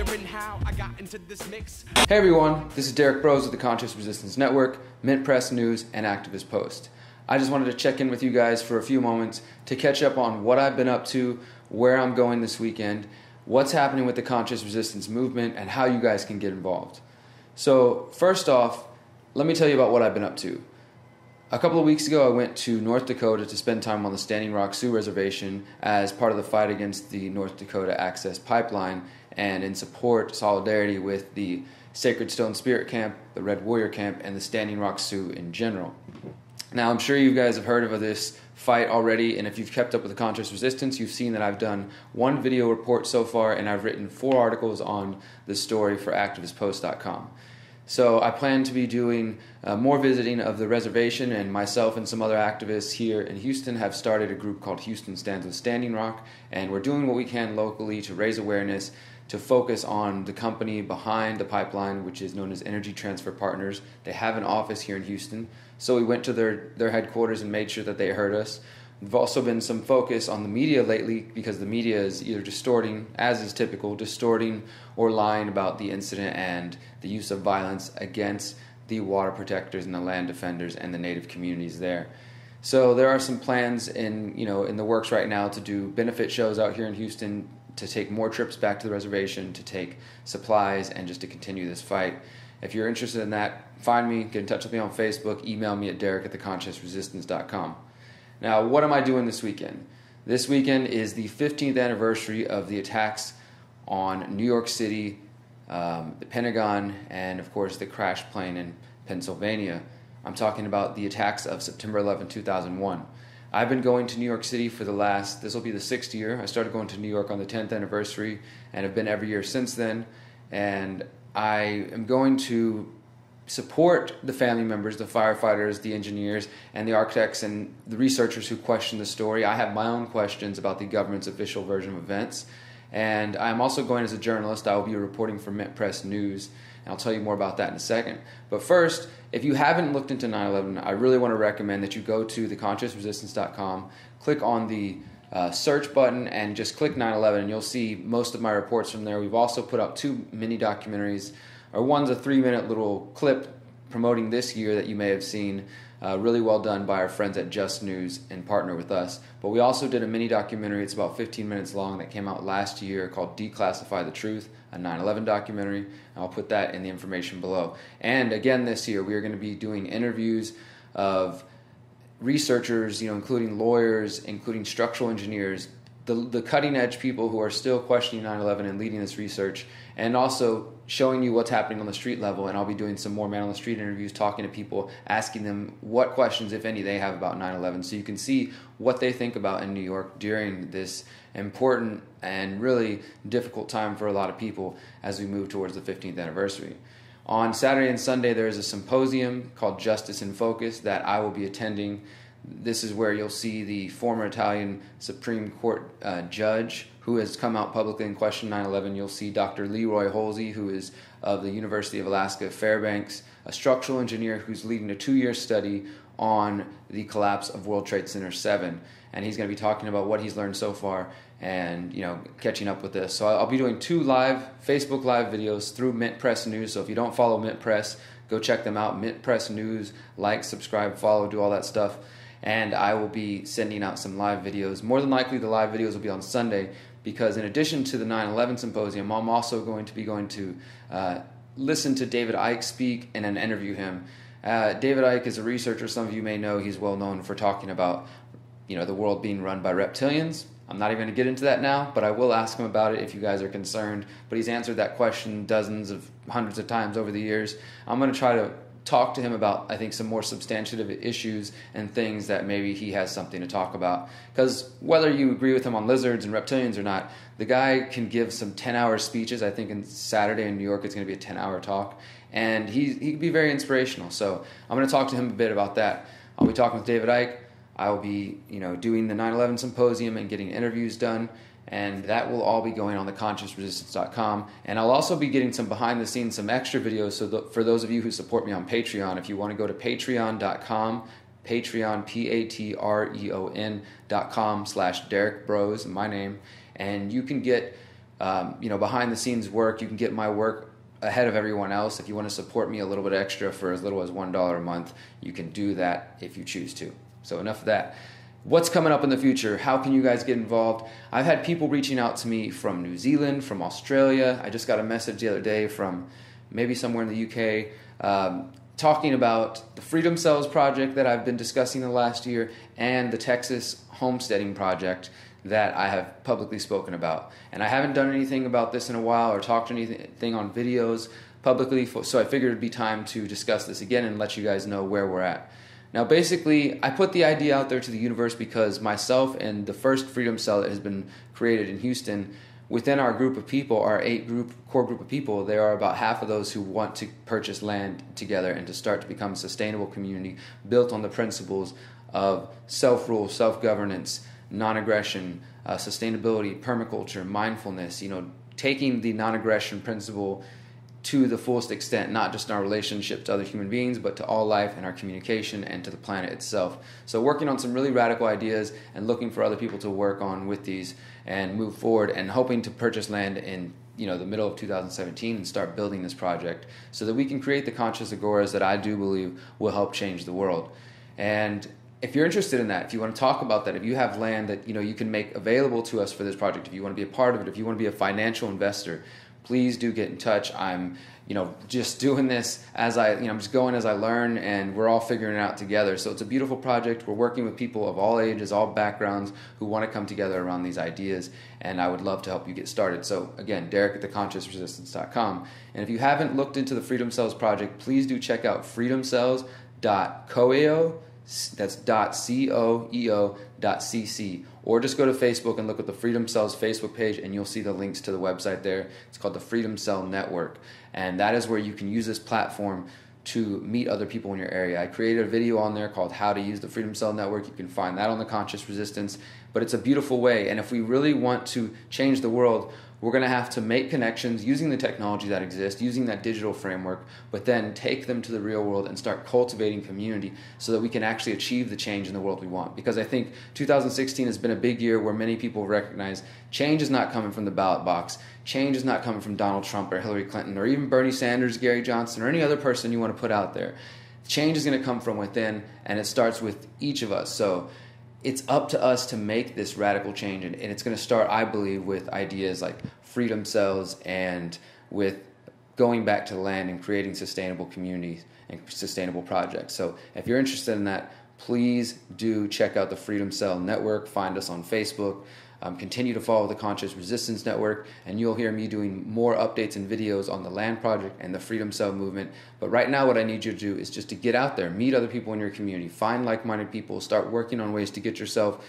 wondering how I got into this mix. Hey everyone, this is Derrick Broze with the Conscious Resistance Network, Mint Press News, and Activist Post. I just wanted to check in with you guys for a few moments to catch up on what I've been up to, where I'm going this weekend, what's happening with the Conscious Resistance movement, and how you guys can get involved. So first off, let me tell you about what I've been up to. A couple of weeks ago, I went to North Dakota to spend time on the Standing Rock Sioux Reservation as part of the fight against the North Dakota Access Pipeline and in solidarity with the Sacred Stone Spirit Camp, the Red Warrior Camp, and the Standing Rock Sioux in general. Now, I'm sure you guys have heard of this fight already, and if you've kept up with the Conscious Resistance, you've seen that I've done one video report so far, and I've written 4 articles on the story for activistpost.com. So I plan to be doing more visiting of the reservation, and myself and some other activists here in Houston have started a group called Houston Stands with Standing Rock, and we're doing what we can locally to raise awareness, to focus on the company behind the pipeline, which is known as Energy Transfer Partners. They have an office here in Houston, so we went to their headquarters and made sure that they heard us. There's also been some focus on the media lately because the media is either distorting, as is typical, distorting or lying about the incident and the use of violence against the water protectors and the land defenders and the native communities there. So there are some plans in the works right now to do benefit shows out here in Houston, to take more trips back to the reservation, to take supplies, and just to continue this fight. If you're interested in that, find me, get in touch with me on Facebook, email me at derrick@theconsciousresistance.com. Now, what am I doing this weekend? This weekend is the 15th anniversary of the attacks on New York City, the Pentagon, and of course the crash plane in Pennsylvania. I'm talking about the attacks of September 11, 2001. I've been going to New York City for this will be the 6th year. I started going to New York on the 10th anniversary and have been every year since then. And I am going to support the family members, the firefighters, the engineers, and the architects and the researchers who question the story. I have my own questions about the government's official version of events. And I'm also going as a journalist. I will be reporting for Mint Press News, and I'll tell you more about that in a second. But first, if you haven't looked into 9/11, I really want to recommend that you go to theconsciousresistance.com, click on the search button, and just click 9/11, and you'll see most of my reports from there. We've also put out 2 mini documentaries. One's a 3-minute little clip promoting this year that you may have seen, really well done by our friends at Just News and partner with us. But we also did a mini documentary, it's about 15 minutes long, that came out last year called Declassify the Truth, a 9/11 documentary. I'll put that in the information below. And again this year, we are going to be doing interviews of researchers, including lawyers, including structural engineers, the cutting-edge people who are still questioning 9/11 and leading this research, and also showing you what's happening on the street level. And I'll be doing some more man-on-the-street interviews, talking to people, asking them what questions, if any, they have about 9/11, so you can see what they think about in New York during this important and really difficult time for a lot of people as we move towards the 15th anniversary. On Saturday and Sunday, there is a symposium called Justice in Focus that I will be attending. This is where you'll see the former Italian Supreme Court judge who has come out publicly and questioned 9/11. You'll see Dr. Leroy Holsey, who is of the University of Alaska Fairbanks, a structural engineer who's leading a 2-year study on the collapse of World Trade Center 7. And he's going to be talking about what he's learned so far and catching up with this. So I'll be doing 2 Facebook Live videos through Mint Press News. So if you don't follow Mint Press, go check them out. Mint Press News, like, subscribe, follow, do all that stuff. And I will be sending out some live videos. More than likely, the live videos will be on Sunday, because in addition to the 9/11 symposium, I'm also going to listen to David Icke speak and then interview him. David Icke is a researcher. Some of you may know he's well known for talking about the world being run by reptilians. I'm not even going to get into that now, but I will ask him about it if you guys are concerned. But he's answered that question hundreds of times over the years. I'm going to try to talk to him about, I think, some more substantive issues and things that maybe he has something to talk about. Because whether you agree with him on lizards and reptilians or not, the guy can give some 10-hour speeches. I think Saturday in New York it's going to be a 10-hour talk. And he can be very inspirational. So I'm going to talk to him a bit about that. I'll be talking with David Icke. I will be doing the 9/11 symposium and getting interviews done. And that will all be going on theconsciousresistance.com. And I'll also be getting some behind the scenes, some extra videos. So for those of you who support me on Patreon, if you want to go to patreon.com, Patreon, patreon.com/Derrick Broze, my name, and you can get behind the scenes work. You can get my work ahead of everyone else. If you want to support me a little bit extra for as little as $1 a month, you can do that if you choose to. So enough of that. What's coming up in the future? How can you guys get involved? I've had people reaching out to me from New Zealand, from Australia. I just got a message the other day from maybe somewhere in the UK talking about the Freedom Cells project that I've been discussing the last year and the Texas homesteading project that I have publicly spoken about. And I haven't done anything about this in a while or talked anything on videos publicly, so I figured it'd be time to discuss this again and let you guys know where we're at. Now, basically, I put the idea out there to the universe because myself and the first Freedom Cell that has been created in Houston, within our group of people, our core group of people, there are about half of those who want to purchase land together and to start to become a sustainable community built on the principles of self-rule, self-governance, non-aggression, sustainability, permaculture, mindfulness, taking the non-aggression principle to the fullest extent, not just in our relationship to other human beings, but to all life and our communication and to the planet itself. So working on some really radical ideas and looking for other people to work on with these and move forward, and hoping to purchase land in the middle of 2017 and start building this project so that we can create the conscious agoras that I do believe will help change the world. And if you're interested in that, if you want to talk about that, if you have land that you can make available to us for this project, if you want to be a part of it, if you want to be a financial investor, please do get in touch. I'm, just doing this as I'm just going as I learn, and we're all figuring it out together. So it's a beautiful project. We're working with people of all ages, all backgrounds, who want to come together around these ideas, and I would love to help you get started. So again, Derrick at theconsciousresistance.com. And if you haven't looked into the Freedom Cells project, please do check out freedomcells.coeo. That's .coeo.cc, or just go to Facebook and look at the Freedom Cells Facebook page, and you'll see the links to the website there. It's called the Freedom Cell Network, and that is where you can use this platform to meet other people in your area. I created a video on there called How to Use the Freedom Cell Network. You can find that on the Conscious Resistance, but it's a beautiful way, and if we really want to change the world, we're going to have to make connections using the technology that exists, using that digital framework, but then take them to the real world and start cultivating community so that we can actually achieve the change in the world we want. Because I think 2016 has been a big year where many people recognize change is not coming from the ballot box. Change is not coming from Donald Trump or Hillary Clinton or even Bernie Sanders, Gary Johnson, or any other person you want to put out there. Change is going to come from within, and it starts with each of us. So it's up to us to make this radical change, and it's going to start, I believe, with ideas like Freedom Cells and with going back to the land and creating sustainable communities and sustainable projects. So if you're interested in that, please do check out the Freedom Cell Network. Find us on Facebook. Continue to follow the Conscious Resistance Network, and you'll hear me doing more updates and videos on the land project and the Freedom Cell movement. But right now what I need you to do is just to get out there, meet other people in your community, find like-minded people, start working on ways to get yourself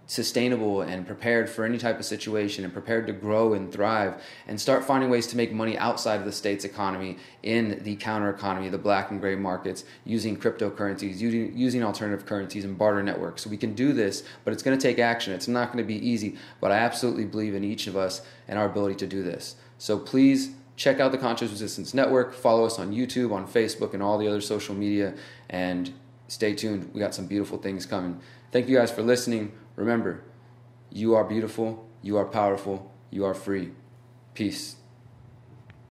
sustainable and prepared for any type of situation and prepared to grow and thrive, and start finding ways to make money outside of the state's economy in the counter economy, the black and gray markets, using cryptocurrencies, using alternative currencies and barter networks. So we can do this, but it's going to take action. It's not going to be easy, but I absolutely believe in each of us and our ability to do this. So please check out the Conscious Resistance Network, follow us on YouTube, on Facebook, and all the other social media, and stay tuned. We got some beautiful things coming. Thank you guys for listening. Remember, you are beautiful, you are powerful, you are free. Peace.